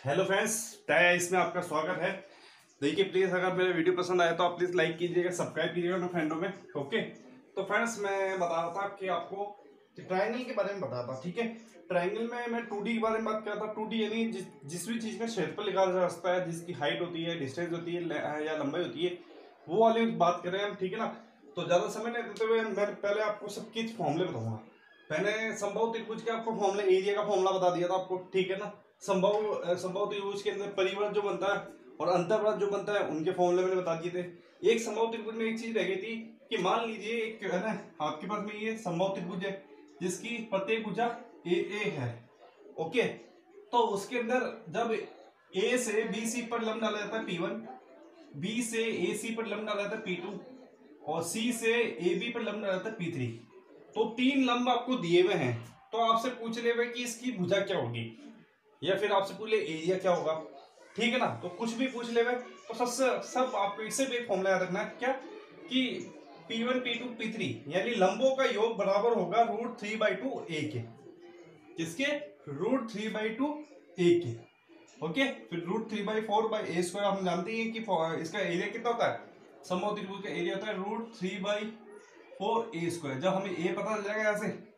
Hello friends, टाया इसमें आपका स्वागत है। देखिए प्लीज़, अगर मेरे वीडियो पसंद आया तो आप प्लीज़ लाइक कीजिएगा, सब्सक्राइब कीजिएगा अपने फ्रेंडों में। ओके, तो फ्रेंड्स मैं बता रहा था कि आपको ट्रायंगल के बारे में बता रहा था। ठीक है, ट्रायंगल में मैं 2D के बारे में बात कर रहा था। 2D यानी जिस भी चीज़ में क्षेत्रफल निकाला जा सकता है, जिसकी हाइट होती है, डिस्टेंस होती है या लंबाई होती है, वो वाली बात कर रहे हैं हम। ठीक है ना, तो ज़्यादा समय नहीं देते हुए मैं पहले आपको सबके फॉर्मूले बताऊंगा। मैंने समबाहु त्रिभुज के आपको फॉर्मूला, एरिया का फॉर्मूला बता दिया था आपको। ठीक है ना, समबाहु त्रिभुज के अंदर परिवर्त जो बनता है और अंतर्वृत्त जो बनता है, उनके फॉर्मूले मैंने बता दिए थे। एक समबाहु त्रिभुज में एक चीज रह गई थी कि मान लीजिए एक है ना, आपके पास में ये समबाहु त्रिभुज है जिसकी प्रत्येक भुजा ए है। ओके, तो उसके अंदर जब ए से बी सी पर लंब डाला जाता है P1, बी से ए सी पर लंब डाला जाता है P2 और सी से ए बी पर लंब डाला जाता है P3, तो 3 लंब आपको दिए हुए हैं। तो आपसे पूछ ले हुए कि इसकी भुजा क्या होगी, या फिर आपसे पूछ ले एरिया क्या होगा। ठीक है ना, तो कुछ भी पूछ ले तो सब आपको इससे भी एक फॉर्मूला याद रखना है, क्या कि P1 P2 P3 यानी लंबों का योग बराबर होगा √3/2 a के। किसके? √3/2 a के। ओके, फिर √3/4/a²। हम जानते हैं कि इसका एरिया कितना होता है, समबाहु त्रिभुज का एरिया होता है √3/4a²। जब हमें a पता चल जाएगा,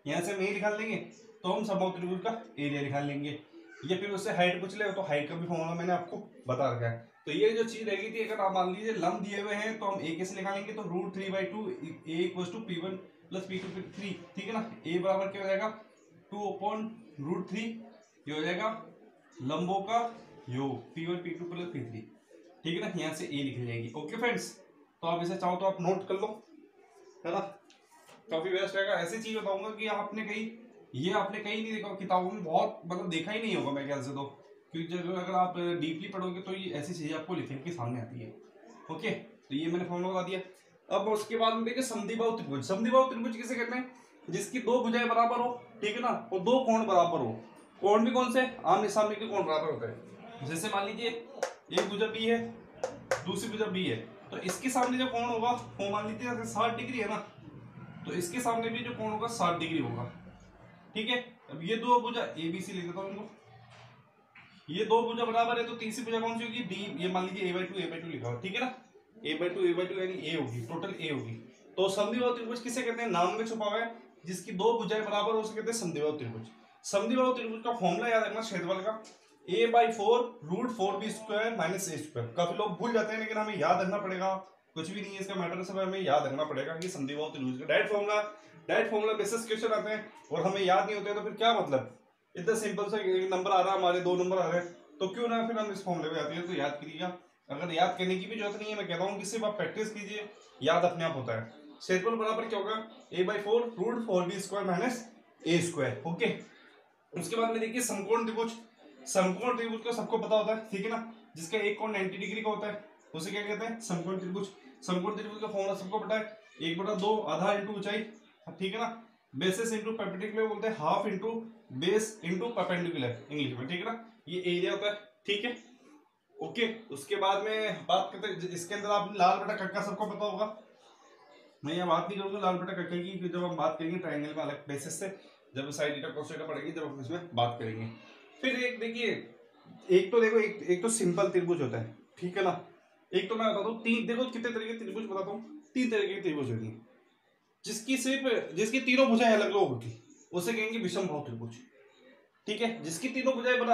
यहाँ से हम a निकाल लेंगे तो हम समबाहु त्रिभुज का एरिया निकाल लेंगे। या फिर उससे हाइट पूछ ले तो हाइट का भी फॉर्मूला मैंने आपको बता रखा है। तो ये जो चीज रहेगी थी, अगर आप मान लीजिए लंब दिए हुए हैं तो हम a कैसे निकालेंगे, तो √3/2 a = P1 + P2 P3। ठीक है ना, a बराबर क्या हो जाएगा 2/√3, ये हो जाएगा लंबों का योग P1 P2 + P3। ठीक है ना, यहाँ से a लिख जाएगी। ओके फ्रेंड्स, तो आप इसे चाहो तो आप नोट कर लो, है ना, काफी बेस्ट रहेगा। ऐसी चीज बताऊंगा कि आपने कहीं नहीं देखा किताबों में, बहुत मतलब देखा ही नहीं होगा मेरे ख्याल से तो, क्योंकि जब अगर आप डीपली पढ़ोगे तो ये ऐसी चीजें आपको लिखने के सामने आती है। ओके, तो ये मैंने फॉर्मूला बता दिया। अब उसके बाद में देखिए समद्विबाहु त्रिभुज। समद्विबाहु त्रिभुज किसे कहते हैं, जिसकी दो भुजाएं बराबर हो। ठीक है ना, और दो कोण बराबर हो। कोण भी कौन से, आमने सामने के कोण बराबर होते हैं। जैसे मान लीजिए एक भुजा बी है, दूसरी भुजा बी है, तो इसके सामने जो कोण होगा वो मान लीजिए 60 डिग्री है ना, तो इसके सामने भी जो कोण होगा 60 डिग्री होगा। ठीक है, अब ये दो भुजा ए बी सी लिख देता हूं इनको। ये दो भुजा बराबर है, तो तीसरी भुजा कौन सी होगी, डी। ये मान लीजिए a/2 लिखा हुआ। ठीक है ना, a/2 यानी ए होगी, टोटल ए होगी। तो समद्विबाहु त्रिभुज किसे कहते हैं, नाम में छुपा हुआ है, जिसकी दो भुजाएं बराबर हो उसे कहते हैं समद्विबाहु त्रिभुज। समद्विबाहु त्रिभुज का फॉर्मूला याद रखना क्षेत्रफल का, a/4 √4b² - a²। काफी लोग भूल जाते हैं, लेकिन हमें याद रखना पड़ेगा। कुछ भी नहीं है इसका मैटर, सब हमें याद रखना पड़ेगा कि समद्विबाहु त्रिभुज का डायरेक्ट फॉर्मूला बेसिस क्वेश्चन आते हैं और हमें याद नहीं होते, तो फिर क्या मतलब। इतना सिंपल सा एक नंबर आ रहा है, हमारे 2 नंबर आ रहे हैं, तो क्यों ना फिर हम इस फॉर्मूले पे आते हैं। तो याद करिएगा, अगर याद करने की भी जरूरत नहीं है, मैं कहता हूँ कि सिर्फ आप प्रैक्टिस कीजिए, याद अपने आप होता है। क्षेत्रफल बराबर क्या होगा, a/4 √4b² - a²। ओके, उसके बाद में देखिए समकोण त्रिभुज। समकोण त्रिभुज को सबको पता होता है, ठीक है ना, जिसका एक कोण 90 डिग्री का होता है, उसे क्या कहते हैं, समकोण त्रिभुज। समकोण त्रिभुज का फॉर्मूला सबको पता है, 1/2 आधा इंटू ऊंचाई। ठीक है ना, बेसिस इंटू परपेंडिकुलर बोलते हैं, half into base into perpendicular English में। ठीक है ना, ये एरिया होता है। ठीक है, ओके। उसके बाद में बात करते हैं, इसके अंदर आप लाल बटा कक्का सबको पता होगा। मैं यहाँ बात नहीं करूंगा लाल बटा कक्का की, जब हम बात करेंगे ट्रायंगल में अलग बेसिस से, जब साइड थीटा cos थीटा पड़ेगी, जब हम इसमें बात करेंगे। फिर एक देखिए, एक तो देखो, एक तो सिंपल त्रिभुज होता है। ठीक है ना, एक तो मैं बताता हूँ तीन, देखो कितने तरह के त्रिभुज बताता हूँ, 3 तरह के त्रिभुज होती है। जिसकी तीनों भुजाएं अलग अलग होगी उसे कहेंगे विषमबाहु त्रिभुज। ठीक है, जिसकी तीनों भुजाएं अलग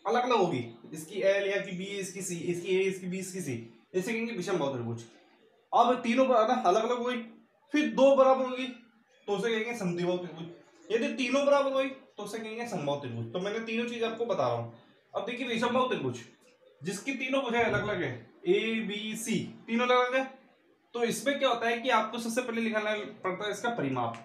अलग होगी, इसकी एल या की बी, इसकी सी, इसकी ए, इसकी बी, इसकी सी, इसे कहेंगे विषमबाहु त्रिभुज। अब तीनों अलग अलग हुई, फिर दो बराबर होगी तो उसे कहेंगे समद्विबाहु त्रिभुज। यदि तीनों बराबर हुई तो उसे कहेंगे समबाहु त्रिभुज। तो मैंने तीनों चीज आपको बता रहा हूँ। अब देखिए विषमबाहु त्रिभुज, जिसकी तीनों भुजाएं अलग अलग है, ए बी सी तीनों अलग अलग है, तो इसमें क्या होता है कि आपको सबसे पहले लिखना पड़ता है इसका परिमाप।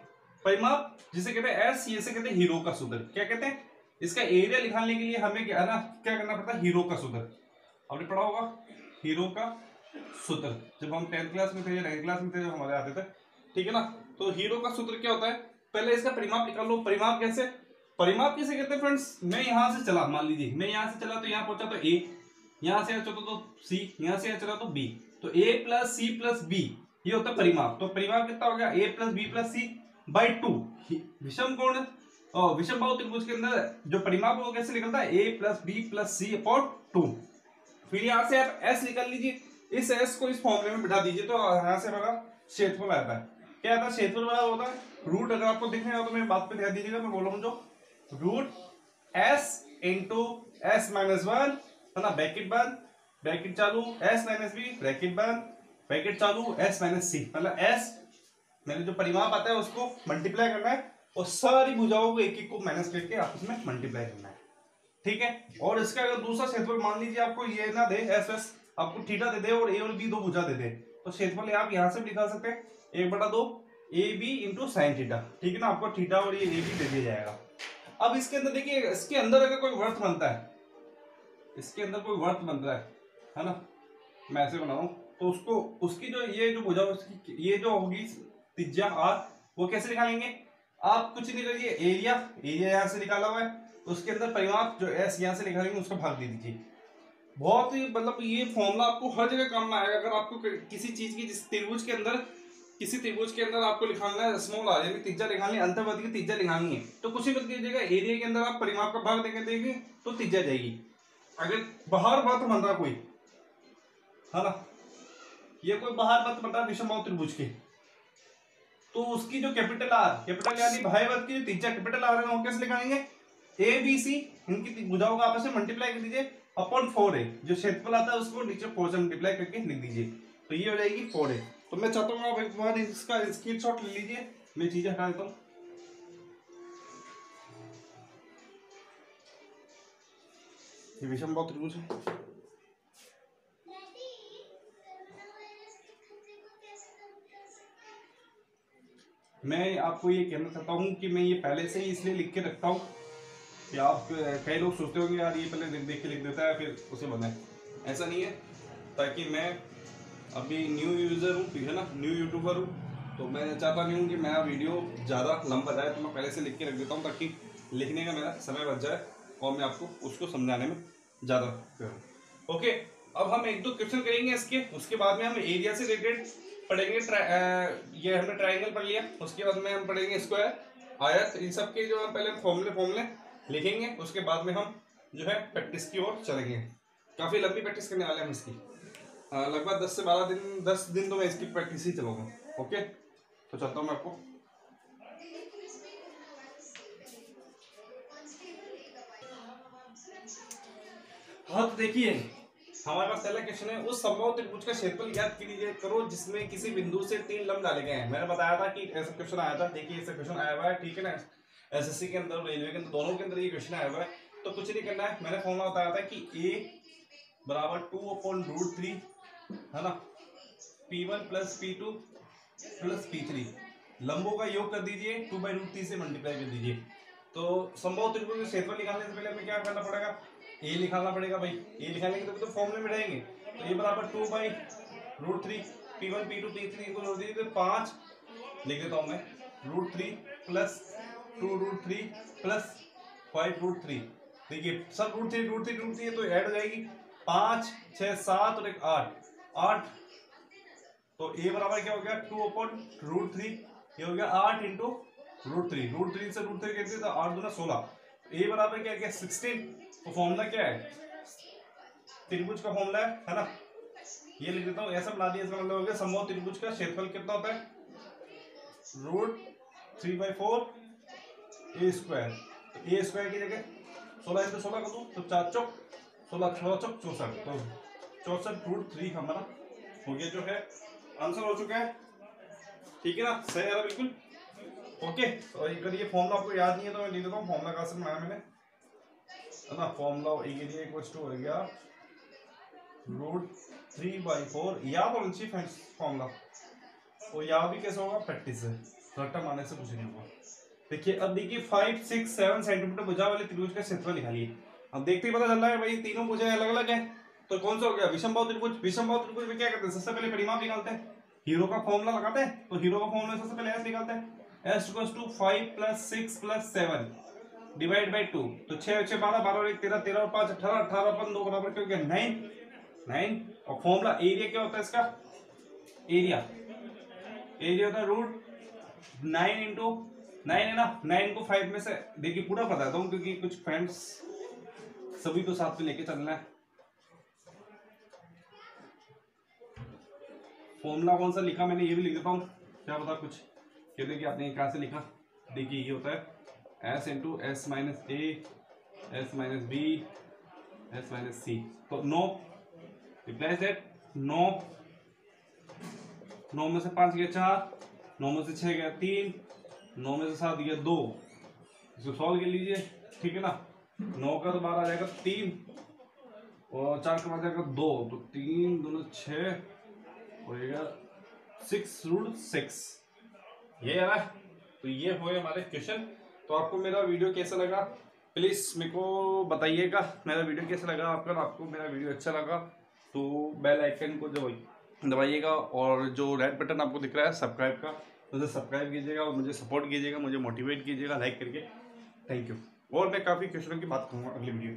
परिमाप जिसे कहते हैं एस, ये से कहते हैं हीरो का सूत्र। क्या कहते हैं, इसका एरिया निकालने के लिए हमें क्या करना पड़ता है, हीरो का सूत्र। आपने पढ़ा होगा हीरो का सूत्र, जब हम 10th क्लास में थे या 9th क्लास में थे, जब हमारे आते थे। ठीक है ना, तो हीरो का सूत्र क्या होता है, पहले इसका परिमाप निकाल लो। परिमाप किसे कहते हैं फ्रेंड्स, मैं यहां से चला, मान लीजिए मैं यहां से चला तो यहां पहुंचा तो ए, यहां से चला तो सी, यहां से चला तो बी, तो a + c + b, ये होता है परिमाप। तो परिमाप कितना हो गया, a + b + c/2। विषम कोण और विषमबाहु त्रिभुज के अंदर जो परिमाप है वो कैसे निकलता है, a plus B plus C upon 2। फिर यहाँ से आप s निकाल लीजिए, इस s को इस फॉर्मूले में बिठा दीजिए तो यहाँ से हमारा क्षेत्रफल आता है। क्या आता है, क्षेत्रफल बराबर होता है रूट, अगर आपको दिख रहा है तो मेरी बात पे ध्यान दीजिएगा, मैं बोल रहा हूँ जो root s into s minus 1 है ना, ब्रैकेट बंद, ब्रैकेट चालू, s माइनस बी ब्रैकेट बंद, ब्रैकेट चालू, s माइनस सी, मतलब s मैंने जो परिमाप आता है उसको मल्टीप्लाई करना है और सारी भुजाओं को एक एक को माइनस करके आपस में मल्टीप्लाई करना है, ठीक है। और इसका अगर दूसरा क्षेत्रफल मान लीजिए आपको ये ना दे एस एस, आपको थीटा दे दे और ए और बी दो भुजा दे दे, तो क्षेत्रफल आप यहां से भी निकाल सकते हैं 1/2 A B into sine theta, ठीक है ना, आपको थीटा और ये ए बी दे दिया जाएगा। अब इसके अंदर देखिए, इसके अंदर अगर कोई वर्त बनता है, इसके अंदर कोई वर्त बन रहा है ना, मैं ऐसे बनाऊं तो उसको उसकी जो ये जो भुजा उसकी ये जो होगी त्रिज्या आर, वो कैसे निकालेंगे, आप कुछ नहीं करिए, एरिया एरिया यहाँ से निकाला हुआ है, उसके अंदर परिमाप जो एस यहाँ से निकालेंगे उसका भाग दे दीजिए। बहुत ही मतलब ये फॉर्मूला आपको हर जगह काम में आएगा। अगर आपको किसी चीज की जिस त्रिभुज के अंदर, किसी त्रिभुज के अंदर आपको लिखाना है स्मॉल आर यानी त्रिज्या निकालनी है, अंतर्वर्ती की त्रिज्या निकालनी है, तो कुछ ही मत कीजिएगा, एरिया के अंदर आप परिमाप का भाग देंगे तो त्रिज्या जाएगी। अगर बाहर बात बन रहा कोई है ना, ये कोई बाहर बात बन रहा विषमबाहु त्रिभुज के, तो उसकी जो कैपिटल आर, कैपिटल यानी भाइवर्त की जो त्रिज्या कैपिटल आर है वो कैसे निकालेंगे, ए बी सी इनकी भुजाओं का आपस में मल्टीप्लाई कर दीजिए अपॉन 4a, जो क्षेत्रफल आता है उसको नीचे 4 से मल्टीप्लाई करके लिख दीजिए, तो ये हो जाएगी 4a। तो मैं चाहता हूँ आप एक बार इसका स्क्रीनशॉट ले लीजिए, मैं चीजें हटा देता हूँ। ये विषमबाहु त्रिभुज है, मैं आपको ये कहना चाहता हूँ कि मैं ये पहले से ही इसलिए लिख के रखता हूँ कि आप कई लोग सोचते होंगे यार ये पहले देख देख के लिख देता है फिर उसे बनाए, ऐसा नहीं है, ताकि मैं अभी न्यू यूज़र हूँ, ठीक है ना, न्यू यूट्यूबर हूँ, तो मैं चाहता नहीं हूँ कि मेरा वीडियो ज़्यादा लंबा जाए, तो मैं पहले से लिख के रख देता हूँ ताकि लिखने का मेरा समय बच जाए और मैं आपको उसको समझाने में ज़्यादा करूँ। ओके, अब हम एक दो क्वेश्चन करेंगे इसके, उसके बाद में हम एरिया से रिलेटेड पढ़ेंगे, ये हमने ट्राइंगल पढ़ लिया, उसके बाद में हम पढ़ेंगे स्क्वायर, आयत, इन सब के जो हम पहले फॉर्मूले लिखेंगे, उसके बाद में हम जो है प्रैक्टिस की ओर चलेंगे। काफ़ी लंबी प्रैक्टिस करने वाले हम इसकी, लगभग 10 से 12 दिन, 10 दिन तो मैं इसकी प्रैक्टिस ही चलूँगा। ओके, तो चलता हूँ मैं आपको। हाँ, तो देखिए हमारे पास पहला क्वेश्चन है, उस समबाहु त्रिभुज का क्षेत्रफल ज्ञात कीजिए करो जिसमें किसी बिंदु से 3 लंब डाले गए हैं। मैंने बताया था कि ऐसा क्वेश्चन आया था, देखिए ऐसा क्वेश्चन आया हुआ है, ठीक है ना, एसएससी के अंदर, रेलवे के अंदर, दोनों के अंदर ये क्वेश्चन आया हुआ है। तो कुछ नहीं करना है, मैंने फॉर्मूला बताया था कि a बराबर 2/√3 है ना, p1 plus p2 plus p3, लंबों का योग कर दीजिए, 2/√3 से मल्टीप्लाई कर दीजिए। तो समबाहु त्रिभुज का क्षेत्रफल निकालने से पहले हमें क्या करना पड़ेगा, ए निकालना पड़ेगा भाई, ए निकालने के तो फॉर्मूले में रहेंगे, तो ए बराबर 2/√3, p1 p2 p3 को जोड़ दीजिए तो 5 लिख देता हूँ मैं, √3 प्लस 2√3 प्लस 5√3, देखिए सब √3 है तो ऐड हो जाएगी, 5 6 7 और एक 8, तो ए बराबर क्या हो गया 2/√3, ये हो गया 8 इंटू √3 से √3 कहते हैं तो 8 दूना 16, ए बराबर क्या गया 16। तो फॉर्मूला क्या है, त्रिभुज का फॉर्मूला है ना, ये लिख देता हूँ, ऐसा बना दिया, इसका मतलब हो गया समबाहु त्रिभुज का क्षेत्रफल कितना होता है, √3/4 a स्क्वायर, तो a स्क्वायर की जगह 16 इंटू 16 कर दूं तो 4 चौक 16 6 चौक 64, तो 64√3 हमारा हो गया, जो है आंसर हो चुका है, ठीक है ना, सही है ना, बिल्कुल ओके। तो अगर ये फॉर्मूला आपको याद नहीं है तो मैं लिख देता हूँ, फॉर्मूला कहाँ से बनाया मैंने, है ना, फॉर्मूला ए के लिए हो गया √3/4, याद होना चाहिए फ्रेंड्स फॉर्मूला, और याद भी कैसे होगा, प्रैक्टिस से, रट्टा मारने से कुछ नहीं होगा। देखिए अब देखिए 5 6 7 सेंटीमीटर भुजा वाले त्रिभुज का क्षेत्रफल निकालिए। अब देखते ही पता चल रहा है भाई तीनों भुजाएं अलग अलग है, तो कौन सा हो गया विषमबाहु त्रिभुज। विषमबाहु त्रिभुज में क्या करते हैं, सबसे पहले परिमाप निकालते हैं, हीरो का फॉर्मूला लगाते हैं, तो हीरो का फॉर्मूला सबसे पहले एस निकालते हैं, s = 5 + 6 + 7 डिवाइड बाई 2, तो 6 6 12 12 और 1 13 13 और 5 18 18 अपन 2 बराबर क्या हो गया 9। और फॉर्मूला एरिया क्या होता है इसका, एरिया होता है √9 × 9 है ना, 9 को 5 में से देखिए पूरा बताता हूँ क्योंकि कुछ फ्रेंड्स सभी को साथ में लेके चलना है। फॉर्मूला कौन सा लिखा मैंने ये भी लिख देता हूँ, क्या पता कुछ ये देखिए आपने कहाँ से लिखा। देखिए ये होता है s into s minus a s minus b s minus c. तो 9 रिप्लेस दैट, 9 में से 5 गया 4, 9 में से 6 गया 3, 9 में से 7 गया 2। इसको सॉल्व कर लीजिए, ठीक है ना। 9 का तो बाहर आ जाएगा 3 और 4 का बाहर जाएगा 2, तो 3 दूनी 6 होएगा 6√6। ये है ना, तो ये हुए हमारे क्वेश्चन। तो आपको मेरा वीडियो कैसा लगा प्लीज़ मेरे को बताइएगा, मेरा वीडियो कैसा लगा आपका। आपको मेरा वीडियो अच्छा लगा तो बेल आइकन को दबाइएगा और जो रेड बटन आपको दिख रहा है सब्सक्राइब का, उसे सब्सक्राइब कीजिएगा और मुझे सपोर्ट कीजिएगा, मुझे मोटिवेट कीजिएगा लाइक करके। Thank you. और मैं काफ़ी क्वेश्चनों की बात करूँगा अगली वीडियो।